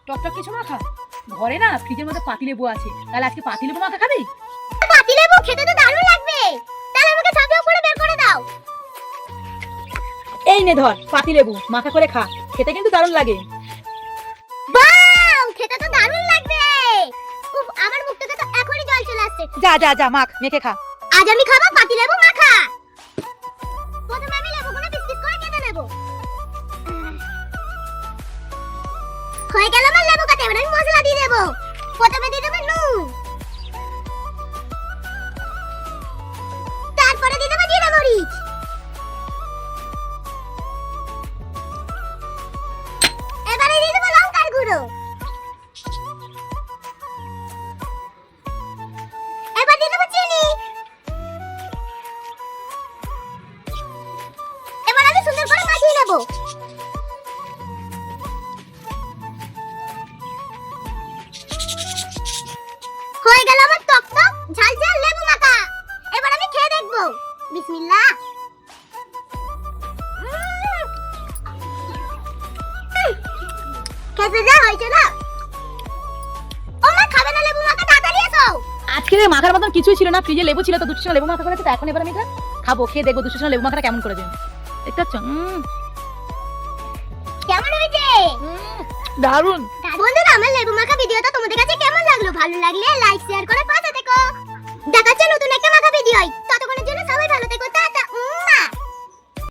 টকটক কিছু মাখা? ঘরে না ফ্রিজের মধ্যে পাতিলেবু আছে, তাহলে আজকে পাতিলেবু মাখা খাবি? পাতিলেবু খেতে তো দারুণ লাগবে, তাহলে আমাকে ঝাঁপিয়ে পড়ে বের করে দাও। এই নে ধর পাতিলেবু, মাখা করে খা, খেতে কিন্তু দারুণ লাগে। বাহ, খেতে তো দারুণ লাগবে। উফ, আমার মুখ থেকে তো এখনই জল চলে আসছে। যা যা যা মাখ, মেখে খা। আজ আমি খাবো পাতিলেবু মাখা। প্রথমে আমি লেবুগুলো পিস পিস করে কেটে নেব। হয়ে গেল আমার লেবু কাটা, এবার আমি মশলা দিয়ে দেব। প্রথমে দিয়ে দেব নুন, তারপরে দিয়ে দেব জিরা মরিচ, এবারে দিয়ে দেব লঙ্কার গুঁড়ো, এবার দিয়ে দেব চিনি। এবার আমি সুন্দর করে মাখিয়ে নেব। হয়ে গেল আমার টকটক ঝাল ঝাল লেবু মাখা। এবার আমি খেয়ে দেখব। বিসমিল্লাহ। খেতে যা হয়েছে না? ও মা, খাবে না লেবু মাখা? তাড়াতাড়ি এসো। আজকে মাখার মতন কিছুই ছিল না, ফ্রিজে লেবু ছিল তো দুটো লেবু মাখা করেছে, তো এখন এবার আমি এটা খাবো, খেয়ে দেখবো দুটো লেবু মাখাটা কেমন করেছে। দেখতে পাচ্ছ? কেমন হয়েছে? দারুণ। বন্ধুরা, আমার লেবু মাখা ভিডিওটা তোমাদের কাছে কেমন লাগলো? ভালো লাগলে লাইক শেয়ার করে পাশে থেকো। দেখা হচ্ছে নতুন একটা মাখা ভিডিও। ততক্ষণের জন্য সবাই ভালো থেকো।